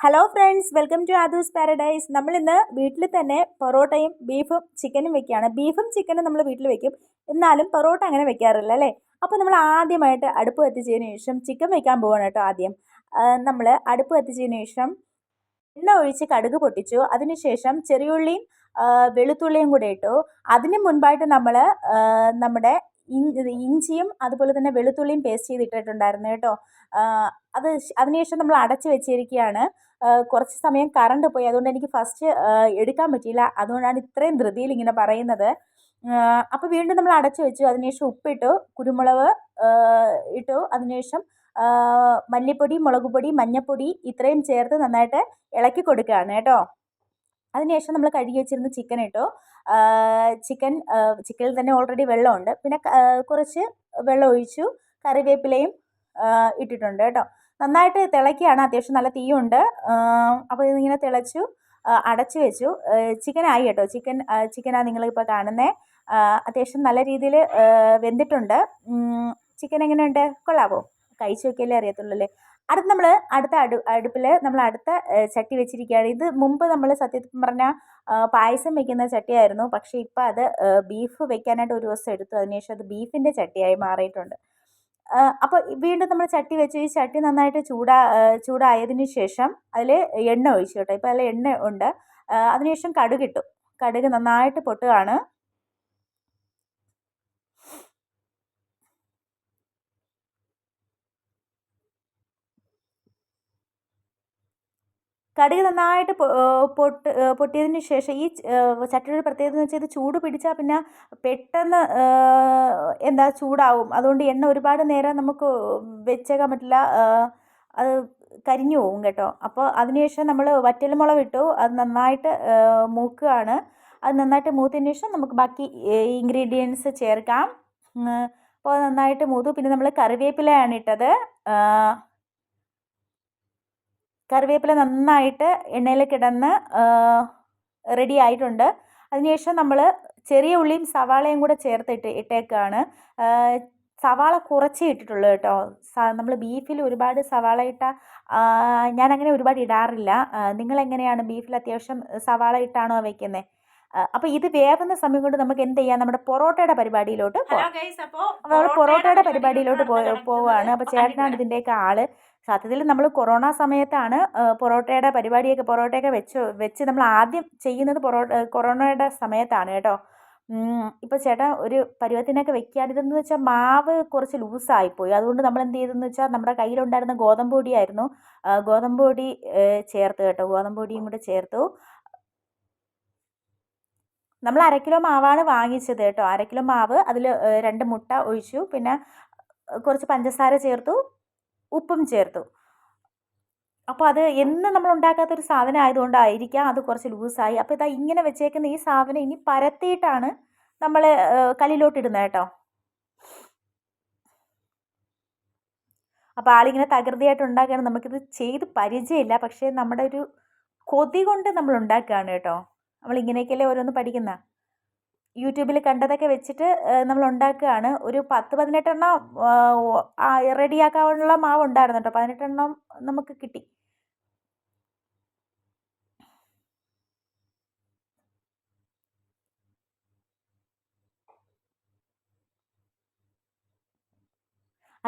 Hello friends, welcome to Aadhu's paradise. നമ്മളിന്ന് വീട്ടിൽ തന്നെ പൊറോട്ടയും ബീഫും ചിക്കനും വെക്കുകയാണ്. ബീഫും ചിക്കനും നമ്മൾ വീട്ടിൽ വെക്കും, എന്നാലും പൊറോട്ട അങ്ങനെ വെക്കാറില്ല അല്ലേ. അപ്പോൾ നമ്മൾ ആദ്യമായിട്ട് അടുപ്പ് കത്തിച്ചതിന് ശേഷം ചിക്കൻ വെക്കാൻ പോവാണ് കേട്ടോ. ആദ്യം നമ്മൾ അടുപ്പ് കത്തിച്ചതിന് ശേഷം എണ്ണ ഒഴിച്ച് കടുക് പൊട്ടിച്ചു. അതിനുശേഷം ചെറിയുള്ളിയും വെളുത്തുള്ളിയും കൂടെ ഇട്ടു. അതിന് മുൻപായിട്ട് നമ്മൾ നമ്മുടെ ഇഞ്ചിയും അതുപോലെ തന്നെ വെളുത്തുള്ളിയും പേസ്റ്റ് ചെയ്തിട്ടിട്ടുണ്ടായിരുന്നു കേട്ടോ. അത് അതിനുശേഷം നമ്മൾ അടച്ച് വെച്ചിരിക്കുകയാണ്. കുറച്ച് സമയം കറണ്ട് പോയി, അതുകൊണ്ട് എനിക്ക് ഫസ്റ്റ് എടുക്കാൻ പറ്റിയില്ല. അതുകൊണ്ടാണ് ഇത്രയും ധൃതിയിൽ ഇങ്ങനെ പറയുന്നത്. അപ്പോൾ വീണ്ടും നമ്മൾ അടച്ചു വെച്ചു. അതിനുശേഷം ഉപ്പിട്ടു, കുരുമുളക് ഇട്ടു. അതിനുശേഷം മല്ലിപ്പൊടി, മുളക് പൊടി, മഞ്ഞൾപ്പൊടി ഇത്രയും ചേർത്ത് നന്നായിട്ട് ഇളക്കി കൊടുക്കുകയാണ് കേട്ടോ. അതിനുശേഷം നമ്മൾ കഴുകി വെച്ചിരുന്ന ചിക്കൻ ഇട്ടു. ചിക്കനിൽ തന്നെ ഓൾറെഡി വെള്ളമുണ്ട്. പിന്നെ കുറച്ച് വെള്ളം ഒഴിച്ചു, കറിവേപ്പിലയും ഇട്ടിട്ടുണ്ട് കേട്ടോ. നന്നായിട്ട് തിളയ്ക്കുകയാണ്, അത്യാവശ്യം നല്ല തീയുണ്ട്. അപ്പോൾ ഇതിങ്ങനെ തിളച്ചു, അടച്ചു വെച്ചു. ചിക്കനായി കേട്ടോ. ചിക്കനാണ് നിങ്ങളിപ്പോൾ കാണുന്നത്. അത്യാവശ്യം നല്ല രീതിയിൽ വെന്തിട്ടുണ്ട്. ചിക്കൻ എങ്ങനെയുണ്ട്, കൊള്ളാവോ? കഴിച്ചു നോക്കിയാലേ അറിയത്തുള്ളൂ അല്ലേ. നമ്മൾ അടുപ്പിൽ നമ്മൾ അടുത്ത ചട്ടി വെച്ചിരിക്കുകയാണ്. ഇത് മുമ്പ് നമ്മൾ സത്യത്തിൽ പറഞ്ഞാൽ പായസം വെക്കുന്ന ചട്ടിയായിരുന്നു. പക്ഷേ ഇപ്പോൾ അത് ബീഫ് വെക്കാനായിട്ട് ഒരു ദിവസം എടുത്തു. അതിനുശേഷം അത് ബീഫിൻ്റെ ചട്ടിയായി മാറിയിട്ടുണ്ട്. അപ്പോൾ വീണ്ടും നമ്മൾ ചട്ടി വെച്ച് ഈ ചട്ടി നന്നായിട്ട് ചൂടായതിന് ശേഷം അതിൽ എണ്ണ ഒഴിച്ചു കേട്ടോ. ഇപ്പോൾ അതിൽ എണ്ണ ഉണ്ട്. അതിനുശേഷം കടുകിട്ടു. കടുക് നന്നായിട്ട് പൊട്ടുകയാണ്. കടുക് നന്നായിട്ട് പൊട്ടിയതിന് ശേഷം ഈ ചട്ടിയുടെ പ്രത്യേകത എന്ന് വെച്ചാൽ ഇത് ചൂട് പിടിച്ചാൽ പിന്നെ പെട്ടെന്ന് ചൂടാവും. അതുകൊണ്ട് എണ്ണ ഒരുപാട് നേരം നമുക്ക് വെച്ചേക്കാൻ പറ്റില്ല, അത് കരിഞ്ഞു പോകും കേട്ടോ. അപ്പോൾ അതിനുശേഷം നമ്മൾ വറ്റൽമുളക് ഇട്ടു. അത് നന്നായിട്ട് മൂക്കുകയാണ്. അത് നന്നായിട്ട് മൂത്തതിന് ശേഷം നമുക്ക് ബാക്കി ഇൻഗ്രീഡിയൻസ് ചേർക്കാം. അപ്പോൾ നന്നായിട്ട് മൂത്തു. പിന്നെ നമ്മൾ കറിവേപ്പിലയാണ് ഇട്ടത്. കറിവേപ്പില നന്നായിട്ട് എണ്ണയിൽ കിടന്ന് റെഡി ആയിട്ടുണ്ട്. അതിനുശേഷം നമ്മൾ ചെറിയ ഉള്ളിയും സവാളയും കൂടെ ഇട്ടേക്കാണ്. സവാള കുറച്ചേ ഇട്ടിട്ടുള്ളൂ കേട്ടോ. നമ്മൾ ബീഫിൽ ഒരുപാട് സവാള ഇട്ടാൽ ഞാനങ്ങനെ ഒരുപാട് ഇടാറില്ല. നിങ്ങളെങ്ങനെയാണ്, ബീഫിൽ അത്യാവശ്യം സവാള ഇട്ടാണോ വെക്കുന്നത്? അപ്പോൾ ഇത് വേവുന്ന സമയം കൊണ്ട് നമുക്ക് എന്ത് ചെയ്യാം, നമ്മുടെ പൊറോട്ടയുടെ പരിപാടിയിലോട്ട് പോവാം. നമ്മൾ പൊറോട്ടയുടെ പരിപാടിയിലോട്ട് പോവുകയാണ്. അപ്പോൾ ചേട്ടനാണ് ഇതിൻ്റെയൊക്കെ ആള്. സത്യത്തിൽ നമ്മൾ കൊറോണ സമയത്താണ് പൊറോട്ടയൊക്കെ വെച്ച് നമ്മൾ ആദ്യം ചെയ്യുന്നത് കൊറോണയുടെ സമയത്താണ് കേട്ടോ. ഇപ്പോൾ ചേട്ടൻ ഒരു പരുവത്തിനൊക്കെ വെക്കുകയാണ്. ഇതെന്ന് വെച്ചാൽ മാവ് കുറച്ച് ലൂസായിപ്പോയി. അതുകൊണ്ട് നമ്മൾ എന്ത് ചെയ്തെന്ന് വെച്ചാൽ നമ്മുടെ കയ്യിലുണ്ടായിരുന്ന ഗോതമ്പ് പൊടിയായിരുന്നു, ഗോതമ്പ് പൊടി ചേർത്ത് കേട്ടോ. ഗോതമ്പ് പൊടിയും കൂടെ ചേർത്തു. നമ്മൾ 1/2 കിലോ മാവാണ് വാങ്ങിച്ചത് കേട്ടോ. 1/2 കിലോ മാവ്, അതിൽ 2 മുട്ട ഒഴിച്ചു. പിന്നെ കുറച്ച് പഞ്ചസാര ചേർത്തു, ഉപ്പും ചേർത്തു. അപ്പോൾ അത് എന്നും നമ്മൾ ഉണ്ടാക്കാത്തൊരു സാധനം ആയതുകൊണ്ടായിരിക്കാം അത് കുറച്ച് ലൂസായി. അപ്പോൾ ഇതാ ഇങ്ങനെ വെച്ചേക്കുന്ന ഈ സാധനം ഇനി പരത്തിയിട്ടാണ് നമ്മൾ കല്ലിലോട്ടിടുന്നത് കേട്ടോ. അപ്പോൾ ആളിങ്ങനെ തകൃതിയായിട്ട് ഉണ്ടാക്കുകയാണ്. നമുക്കിത് ചെയ്ത് പരിചയമില്ല, പക്ഷേ നമ്മുടെ ഒരു കൊതി കൊണ്ട് നമ്മൾ ഉണ്ടാക്കുകയാണ് കേട്ടോ. നമ്മളിങ്ങനെയൊക്കെയല്ലേ ഓരോന്ന് പഠിക്കുന്ന. യൂട്യൂബിൽ കണ്ടതൊക്കെ വെച്ചിട്ട് നമ്മൾ ഉണ്ടാക്കുകയാണ്. ഒരു 10-18 എണ്ണം റെഡിയാക്കാനുള്ള മാവ് ഉണ്ടായിരുന്നു കേട്ടോ. 18 എണ്ണം നമുക്ക് കിട്ടി.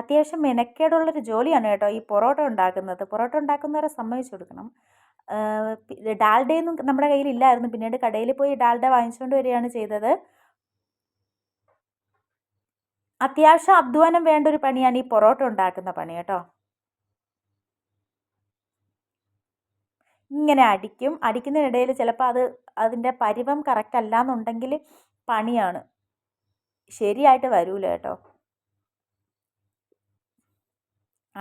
അത്യാവശ്യം മെനക്കേടുള്ളൊരു ജോലിയാണ് കേട്ടോ ഈ പൊറോട്ട ഉണ്ടാക്കുന്നത്. പൊറോട്ട ഉണ്ടാക്കുന്നവരെ സമ്മതിച്ചു കൊടുക്കണം. ഡാൽഡയൊന്നും നമ്മുടെ കയ്യിലില്ലായിരുന്നു. പിന്നീട് കടയിൽ പോയി ഡാൽഡ വാങ്ങിച്ചുകൊണ്ട് വരികയാണ് ചെയ്തത്. അത്യാവശ്യം അധ്വാനം വേണ്ട ഒരു പണിയാണ് ഈ പൊറോട്ട ഉണ്ടാക്കുന്ന പണി കേട്ടോ. ഇങ്ങനെ അടിക്കുന്നതിനിടയിൽ ചിലപ്പോൾ അതിൻ്റെ പരുവം കറക്റ്റ് അല്ല എന്നുണ്ടെങ്കിൽ പണിയാണ്, ശരിയായിട്ട് വരൂല കേട്ടോ.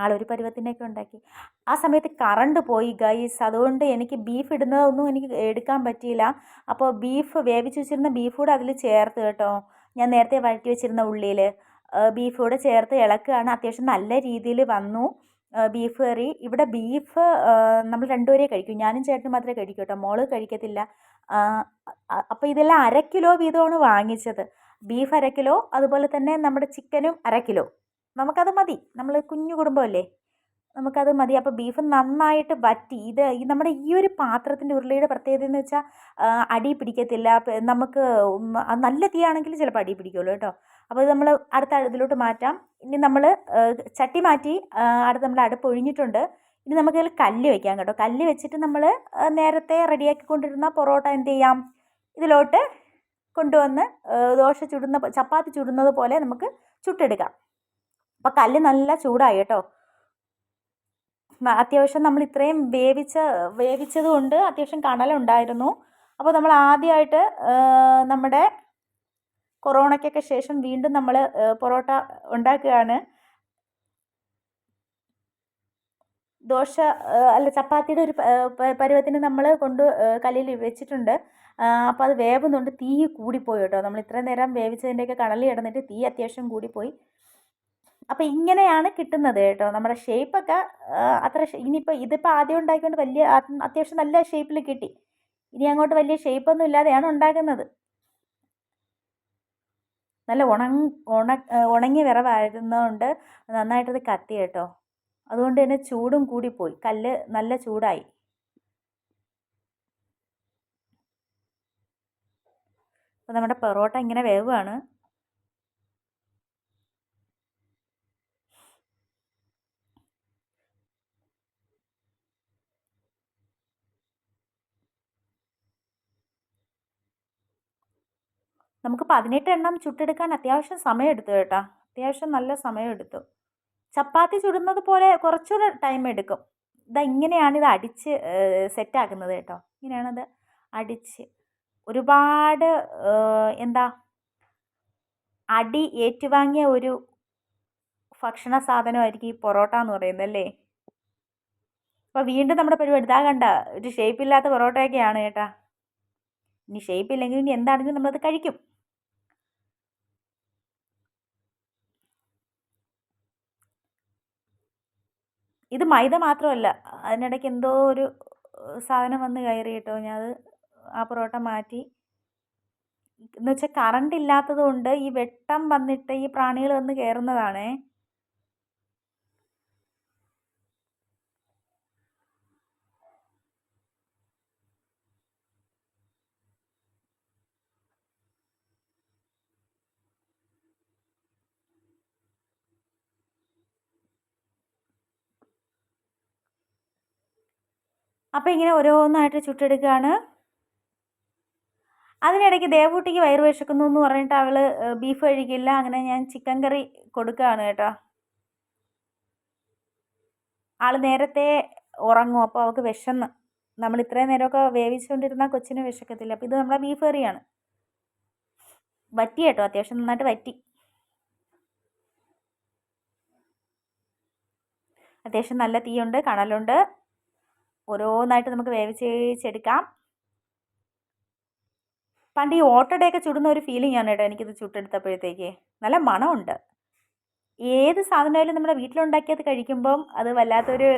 ആളൊരു പരുവത്തിനൊക്കെ ഉണ്ടാക്കി. ആ സമയത്ത് കറണ്ട് പോയി ഗൈസ്. അതുകൊണ്ട് എനിക്ക് ബീഫ് ഇടുന്നതൊന്നും എനിക്ക് എടുക്കാൻ പറ്റിയില്ല. അപ്പോൾ വേവിച്ച് വെച്ചിരുന്ന ബീഫ് കൂടെ അതിൽ ചേർത്ത് കേട്ടോ. ഞാൻ നേരത്തെ വഴറ്റി വെച്ചിരുന്ന ഉള്ളിയിൽ ബീഫ് കൂടെ ചേർത്ത് ഇളക്കുകയാണ്. അത്യാവശ്യം നല്ല രീതിയിൽ വന്നു ബീഫ് കറി. ഇവിടെ ബീഫ് നമ്മൾ രണ്ടുപേരേ കഴിക്കും, ഞാനും ചേട്ടനും മാത്രമേ കഴിക്കൂ കേട്ടോ. മോള് കഴിക്കത്തില്ല. അപ്പോൾ ഇതെല്ലാം 1/2 കിലോ വീതമാണ് വാങ്ങിച്ചത്. ബീഫ് 1/2 കിലോ, അതുപോലെ തന്നെ നമ്മുടെ ചിക്കനും 1/2 കിലോ. നമുക്കത് മതി, നമ്മൾ കുഞ്ഞു കുടുംബമല്ലേ. നമുക്കത് മതി. അപ്പോൾ ബീഫ് നന്നായിട്ട് വറ്റി. നമ്മുടെ ഈ ഒരു പാത്രത്തിൻ്റെ ഉരുളിയുടെ പ്രത്യേകത എന്ന് വെച്ചാൽ അടി പിടിക്കത്തില്ല. നമുക്ക് നല്ല തീയാണെങ്കിൽ ചിലപ്പോൾ അടി പിടിക്കുമല്ലോ കേട്ടോ. അപ്പോൾ ഇത് നമ്മൾ അടുത്ത ഇതിലോട്ട് മാറ്റാം. ഇനി നമ്മൾ ചട്ടി മാറ്റി അടുത്ത് നമ്മൾ അടുപ്പ് ഒഴിഞ്ഞിട്ടുണ്ട്. ഇനി നമുക്കതിൽ കല്ല് വെക്കാം കേട്ടോ. കല്ല് വെച്ചിട്ട് നമ്മൾ നേരത്തെ റെഡിയാക്കിക്കൊണ്ടിരുന്ന പൊറോട്ട എന്ത് ചെയ്യാം, ഇതിലോട്ട് കൊണ്ടുവന്ന് ചപ്പാത്തി ചുടുന്നത് പോലെ നമുക്ക് ചുട്ടെടുക്കാം. അപ്പോൾ കല്ല് നല്ല ചൂടായി കേട്ടോ. അത്യാവശ്യം നമ്മൾ ഇത്രയും വേവിച്ചത് കൊണ്ട് അത്യാവശ്യം കനലുണ്ടായിരുന്നു. അപ്പോൾ നമ്മൾ ആദ്യമായിട്ട് നമ്മുടെ കൊറോണയ്ക്കൊക്കെ ശേഷം വീണ്ടും നമ്മൾ പൊറോട്ട ഉണ്ടാക്കുകയാണ്. ചപ്പാത്തിയുടെ ഒരു പരുവത്തിന് നമ്മൾ കല്ലിൽ വെച്ചിട്ടുണ്ട്. അപ്പോൾ അത് വേവുന്നുണ്ട്. തീ കൂടിപ്പോയി കേട്ടോ. നമ്മൾ ഇത്രയും നേരം വേവിച്ചതിൻ്റെയൊക്കെ കനലിൽ കിടന്നിട്ട് തീ അത്യാവശ്യം കൂടിപ്പോയി. അപ്പോൾ ഇങ്ങനെയാണ് കിട്ടുന്നത് കേട്ടോ. നമ്മുടെ ഷേപ്പൊക്കെ ഇതിപ്പോൾ ആദ്യം ഉണ്ടാക്കിക്കൊണ്ട് അത്യാവശ്യം നല്ല ഷേപ്പിൽ കിട്ടി. ഇനി അങ്ങോട്ട് വലിയ ഷേപ്പൊന്നും ഇല്ലാതെയാണ് ഉണ്ടാക്കുന്നത്. നല്ല ഉണങ്ങിയ വിറവായിരുന്നതുകൊണ്ട് നന്നായിട്ടത് കത്തി കേട്ടോ. അതുകൊണ്ട് തന്നെ ചൂടും കൂടിപ്പോയി. കല്ല് നല്ല ചൂടായി. അപ്പോൾ നമ്മുടെ പൊറോട്ട ഇങ്ങനെ വേവുകയാണ്. നമുക്ക് 18 എണ്ണം ചുട്ടെടുക്കാൻ അത്യാവശ്യം സമയമെടുത്തു കേട്ടോ. അത്യാവശ്യം നല്ല സമയമെടുത്തു. ചപ്പാത്തി ചുടുന്നത് പോലെ കുറച്ചുകൂടെ ടൈം എടുക്കും. ഇങ്ങനെയാണ് ഇത് അടിച്ച് സെറ്റാക്കുന്നത് കേട്ടോ. ഇങ്ങനെയാണത് അടിച്ച് ഒരുപാട് അടി ഏറ്റുവാങ്ങിയ ഒരു ഭക്ഷണ സാധനമായിരിക്കും ഈ പൊറോട്ട എന്ന് പറയുന്നത് അല്ലേ. അപ്പോൾ വീണ്ടും നമ്മുടെ പരിപാടി കണ്ട ഒരു ഷേപ്പില്ലാത്ത പൊറോട്ടയൊക്കെയാണ് കേട്ടാ. ഇനി ഷേപ്പില്ലെങ്കിൽ ഇനി എന്താണെങ്കിലും നമ്മളത് കഴിക്കും. ഇത് മൈദ മാത്രമല്ല, അതിനിടയ്ക്ക് എന്തോ ഒരു സാധനം വന്ന് കയറി കേട്ടോ. ആ പൊറോട്ട മാറ്റി. എന്ന് വെച്ചാൽ കറണ്ട് ഇല്ലാത്തത് കൊണ്ട് ഈ വെട്ടം വന്നിട്ട് ഈ പ്രാണികൾ വന്ന് കയറുന്നതാണേ. അപ്പോൾ ഇങ്ങനെ ഓരോന്നായിട്ട് ചുട്ടെടുക്കുകയാണ്. അതിനിടയ്ക്ക് ദേവൂട്ടിക്ക് വയറ് വിശക്കുന്നു എന്ന് പറഞ്ഞിട്ട് അവൾ ബീഫ് കഴിക്കില്ല. അങ്ങനെ ഞാൻ ചിക്കൻ കറി കൊടുക്കുകയാണ് കേട്ടോ. ആൾ നേരത്തെ ഉറങ്ങും. അപ്പോൾ അവൾക്ക് വിശന്ന്. നമ്മൾ ഇത്രയും നേരമൊക്കെ വേവിച്ചുകൊണ്ടിരുന്നാൽ കൊച്ചിന് വിശക്കത്തില്ല. അപ്പോൾ ഇത് നമ്മുടെ ബീഫ് കറിയാണ്. വറ്റി കേട്ടോ, അത്യാവശ്യം നന്നായിട്ട് വറ്റി. അത്യാവശ്യം നല്ല തീയുണ്ട്, കനലുണ്ട്. ഓരോന്നായിട്ട് നമുക്ക് വേവിച്ചെടുക്കാം. പണ്ട് ഈ ഓട്ടടയൊക്കെ ചുടുന്ന ഒരു ഫീലിംഗ് ആണ് കേട്ടോ എനിക്കിത് ചുട്ടെടുത്തപ്പോഴത്തേക്ക്. നല്ല മണമുണ്ട്. ഏത് സാധനമായാലും നമ്മുടെ വീട്ടിലുണ്ടാക്കിയത് കഴിക്കുമ്പം അത് വല്ലാത്തൊരു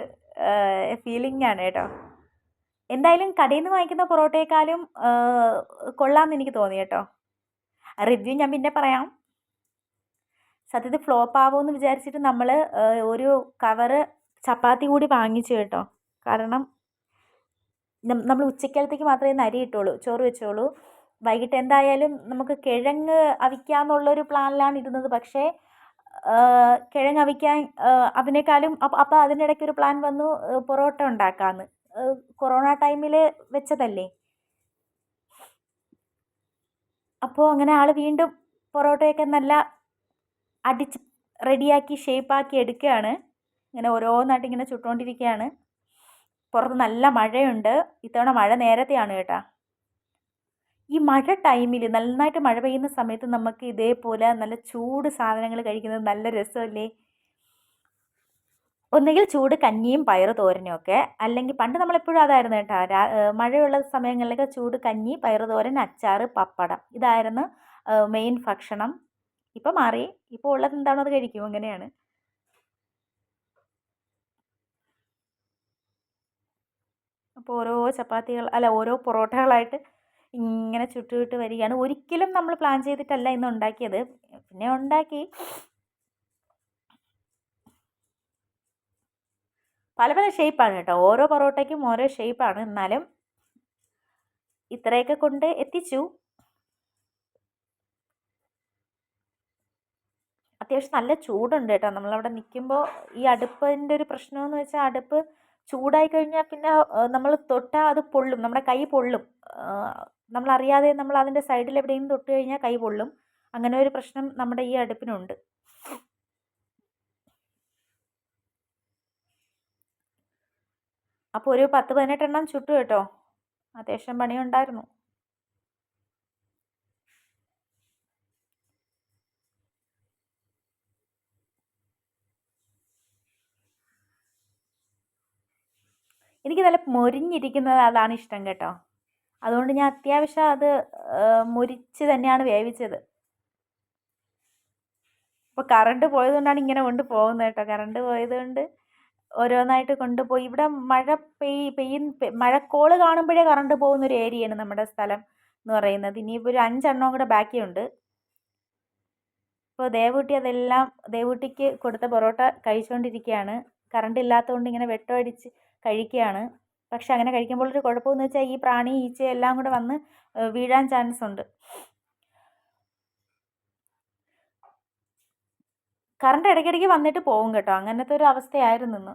ഫീലിംഗ് ആണ് കേട്ടോ. എന്തായാലും കടയിൽ നിന്ന് വാങ്ങിക്കുന്ന പൊറോട്ടയെക്കാളും കൊള്ളാമെന്ന് എനിക്ക് തോന്നി കേട്ടോ. റിവ്യൂ ഞാൻ പിന്നെ പറയാം. സത്യത്തിൽ ഫ്ലോപ്പ് ആവുമെന്ന് വിചാരിച്ചിട്ട് നമ്മൾ ഒരു കവറ് ചപ്പാത്തി കൂടി വാങ്ങിച്ചു കേട്ടോ. കാരണം നമ്മൾ ഉച്ചക്കലത്തേക്ക് മാത്രമേ അരി ഇട്ടുള്ളൂ, ചോറ് വെച്ചോളൂ. വൈകിട്ട് എന്തായാലും നമുക്ക് കിഴങ്ങ് അവിക്കാമെന്നുള്ളൊരു പ്ലാനിലാണ് ഇരുന്നത്. പക്ഷേ കിഴങ്ങ് അവിക്കാൻ അതിനേക്കാളും അപ്പോൾ അതിനിടയ്ക്കൊരു പ്ലാൻ വന്നു പൊറോട്ട ഉണ്ടാക്കാമെന്ന്. കൊറോണ ടൈമിൽ വെച്ചതല്ലേ. അപ്പോൾ അങ്ങനെ ആൾ വീണ്ടും പൊറോട്ടയൊക്കെ നല്ല അടിച്ച് റെഡിയാക്കി ഷേപ്പാക്കി എടുക്കുകയാണ്. ഇങ്ങനെ ഓരോന്നായിട്ട് ഇങ്ങനെ ചുട്ടുകൊണ്ടിരിക്കുകയാണ്. പുറത്ത് നല്ല മഴയുണ്ട്. ഇത്തവണ മഴ നേരത്തെയാണ് കേട്ടോ. ഈ മഴ ടൈമിൽ നന്നായിട്ട് മഴ പെയ്യുന്ന സമയത്ത് നമുക്ക് ഇതേപോലെ നല്ല ചൂട് സാധനങ്ങൾ കഴിക്കുന്നത് നല്ല രസമല്ലേ. ഒന്നുകിൽ ചൂട് കഞ്ഞിയും പയറ് തോരനും ഒക്കെ, അല്ലെങ്കിൽ പണ്ട് നമ്മളെപ്പോഴും അതായിരുന്നു കേട്ടോ. മഴയുള്ള സമയങ്ങളിലൊക്കെ ചൂട് കഞ്ഞി, പയറ് തോരൻ, അച്ചാർ, പപ്പടം, ഇതായിരുന്നു മെയിൻ ഭക്ഷണം. ഇപ്പം മാറി. ഇപ്പോൾ ഉള്ളത് എന്താണോ അത് കഴിക്കും. അങ്ങനെയാണ്. അപ്പോൾ ഓരോ പൊറോട്ടകളായിട്ട് ഇങ്ങനെ ചുട്ട് വരികയാണ്. ഒരിക്കലും നമ്മൾ പ്ലാൻ ചെയ്തിട്ടല്ല ഇന്ന് ഉണ്ടാക്കിയത്. പിന്നെ ഉണ്ടാക്കി. പല പല ഷേപ്പാണ് കേട്ടോ, ഓരോ പൊറോട്ടയ്ക്കും ഓരോ ഷേപ്പാണ്. എന്നാലും ഇത്രയൊക്കെ കൊണ്ട് എത്തിച്ചു. അത്യാവശ്യം നല്ല ചൂടുണ്ട് കേട്ടോ. നമ്മളവിടെ നിൽക്കുമ്പോൾ ഈ അടുപ്പിൻ്റെ ഒരു പ്രശ്നമെന്ന് വെച്ചാൽ അടുപ്പ് ചൂടായി കഴിഞ്ഞാൽ പിന്നെ നമ്മൾ തൊട്ടാൽ അത് പൊള്ളും, നമ്മുടെ കൈ പൊള്ളും. നമ്മളറിയാതെ നമ്മൾ അതിൻ്റെ സൈഡിൽ എവിടെയെങ്കിലും തൊട്ട് കഴിഞ്ഞാൽ കൈ പൊള്ളും. അങ്ങനെ ഒരു പ്രശ്നം നമ്മുടെ ഈ അടുപ്പിനുണ്ട്. അപ്പോൾ ഒരു 10-18 എണ്ണം ചുട്ടു കേട്ടോ. അത്യാവശ്യം പണിയുണ്ടായിരുന്നു. എനിക്ക് നല്ല മൊരിഞ്ഞിരിക്കുന്നത് അതാണ് ഇഷ്ടം കേട്ടോ. അതുകൊണ്ട് ഞാൻ അത്യാവശ്യം അത് മൊരിച്ച് തന്നെയാണ് വേവിച്ചത്. അപ്പോൾ കറണ്ട് പോയതുകൊണ്ടാണ് ഇങ്ങനെ കൊണ്ട് പോകുന്നത് കേട്ടോ. കറണ്ട് പോയതുകൊണ്ട് ഓരോന്നായിട്ട് കൊണ്ടുപോയി. ഇവിടെ മഴക്കോള് കാണുമ്പോഴേ കറണ്ട് പോകുന്നൊരു ഏരിയയാണ് നമ്മുടെ സ്ഥലം എന്ന് പറയുന്നത്. ഇനിയിപ്പോൾ ഒരു 5 എണ്ണം കൂടെ ബാക്കിയുണ്ട്. ഇപ്പോൾ ദേവൂട്ടിക്ക് കൊടുത്ത പൊറോട്ട കഴിച്ചുകൊണ്ടിരിക്കുകയാണ്. കറണ്ട് ഇല്ലാത്തതുകൊണ്ട് ഇങ്ങനെ വെട്ടമടിച്ച് കഴിക്കുകയാണ്. പക്ഷെ അങ്ങനെ കഴിക്കുമ്പോൾ ഒരു കുഴപ്പമെന്ന് വെച്ചാൽ ഈ പ്രാണി ഈച്ച എല്ലാം കൂടെ വന്ന് വീഴാൻ ചാൻസ് ഉണ്ട്. കറണ്ട് ഇടയ്ക്കിടയ്ക്ക് വന്നിട്ട് പോകും കേട്ടോ. അങ്ങനത്തെ ഒരു അവസ്ഥയായിരുന്നു ഇന്ന്.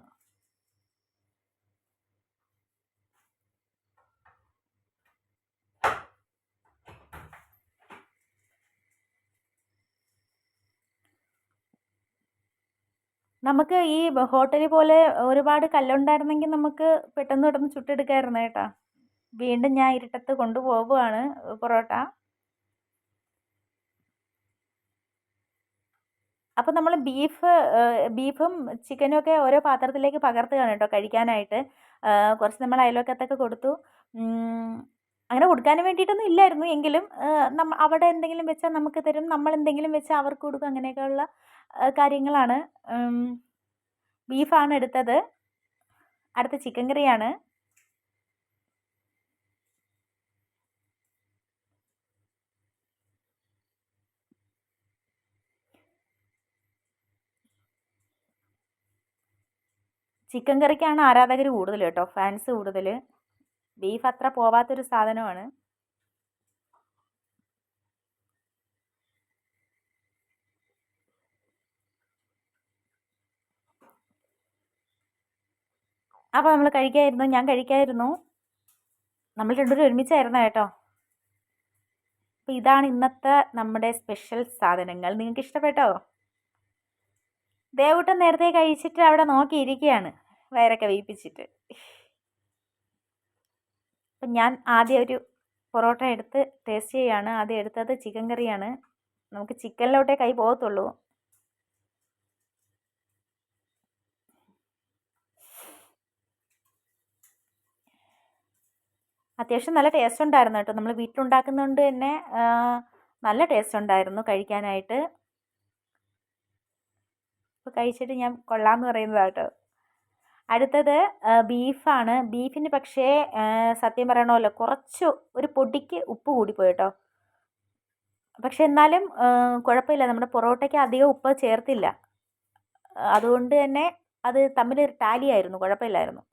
നമുക്ക് ഈ ഹോട്ടലിൽ പോലെ ഒരുപാട് കല്ലുണ്ടായിരുന്നെങ്കിൽ നമുക്ക് പെട്ടെന്ന് ചുട്ടെടുക്കാമായിരുന്നു കേട്ടോ. വീണ്ടും ഞാൻ ഇരുട്ടത്ത് കൊണ്ടുപോവുകയാണ് പൊറോട്ട. അപ്പോൾ നമ്മൾ ബീഫും ചിക്കനും ഒക്കെ ഓരോ പാത്രത്തിലേക്ക് പകർത്തുകയാണ് കേട്ടോ കഴിക്കാനായിട്ട്. കുറച്ച് നമ്മൾ അയൽവക്കത്തൊക്കെ കൊടുത്തു. അങ്ങനെ കൊടുക്കാൻ വേണ്ടിയിട്ടൊന്നും ഇല്ലായിരുന്നു, എങ്കിലും അവിടെ എന്തെങ്കിലും വെച്ചാൽ നമുക്ക് തരും, നമ്മൾ എന്തെങ്കിലും വെച്ചാൽ അവർക്ക് കൊടുക്കും. അങ്ങനെയൊക്കെയുള്ള കാര്യങ്ങളാണ്. ബീഫാണ് എടുത്തത്. അടുത്ത ചിക്കൻ കറിയാണ്. ചിക്കൻ കറിക്കാണ് ആരാധകർ കൂടുതൽ കേട്ടോ, ഫാൻസ് കൂടുതൽ. ബീഫ് അത്ര പോവാത്തൊരു സാധനമാണ്. അപ്പോൾ ഞാൻ കഴിക്കായിരുന്നു. നമ്മൾ രണ്ടുപേരും ഒരുമിച്ചായിരുന്നു കേട്ടോ. അപ്പോൾ ഇതാണ് ഇന്നത്തെ നമ്മുടെ സ്പെഷ്യൽ സാധനങ്ങൾ. നിങ്ങൾക്ക് ഇഷ്ടപ്പെട്ടോ? ദേവൂട്ടൻ നേരത്തെ കഴിച്ചിട്ട് അവിടെ നോക്കിയിരിക്കുകയാണ്, വയറൊക്കെ വീപ്പിച്ചിട്ട്. അപ്പം ഞാൻ ആദ്യം ഒരു പൊറോട്ട എടുത്ത് ടേസ്റ്റ് ചെയ്യുകയാണ്. ആദ്യം എടുത്തത് ചിക്കൻ കറിയാണ്. നമുക്ക് ചിക്കനിലോട്ടേ കൈ പോകത്തുള്ളൂ. അത്യാവശ്യം നല്ല ടേസ്റ്റ് ഉണ്ടായിരുന്നു കേട്ടോ. നമ്മൾ വീട്ടിലുണ്ടാക്കുന്നതുകൊണ്ട് തന്നെ നല്ല ടേസ്റ്റ് ഉണ്ടായിരുന്നു കഴിക്കാനായിട്ട്. അപ്പോൾ കഴിച്ചിട്ട് ഞാൻ കൊള്ളാമെന്ന് പറയുന്നതാണ് കേട്ടോ. അടുത്തത് ബീഫാണ്. ബീഫിന് പക്ഷേ സത്യം പറയണമല്ലോ, കുറച്ച് ഒരു പൊടിക്ക് ഉപ്പ് കൂടിപ്പോയി കേട്ടോ. പക്ഷെ എന്നാലും കുഴപ്പമില്ല, നമ്മുടെ പൊറോട്ടയ്ക്ക് അധികം ഉപ്പ് ചേർത്തില്ല. അതുകൊണ്ട് തന്നെ അത് തമ്മിൽ ടാലിയായിരുന്നു, കുഴപ്പമില്ലായിരുന്നു.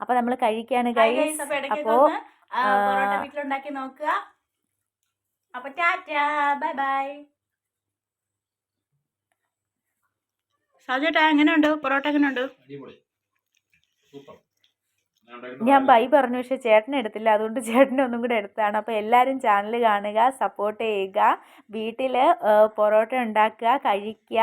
അപ്പോൾ നമ്മൾ കഴിക്കുകയാണ് ഗൈസ്. അപ്പോൾ പൊറോട്ട വീട്ടിലുണ്ടാക്കി നോക്കുക. അപ്പോൾ ടാറ്റാ, ബൈ ബൈ. സാജേട്ടാ എങ്ങനെയുണ്ട് പൊറോട്ട? എങ്ങനെയുണ്ട്? ഞാൻ ബൈ പറഞ്ഞു, പക്ഷെ ചേട്ടൻ എടുത്തില്ല. അതുകൊണ്ട് ചേട്ടനെ ഒന്നും കൂടെ എടുത്തതാണ്. അപ്പോൾ എല്ലാവരും ചാനൽ കാണുക, സപ്പോർട്ട് ചെയ്യുക, വീട്ടിൽ പൊറോട്ട ഉണ്ടാക്കുക, കഴിക്കുക.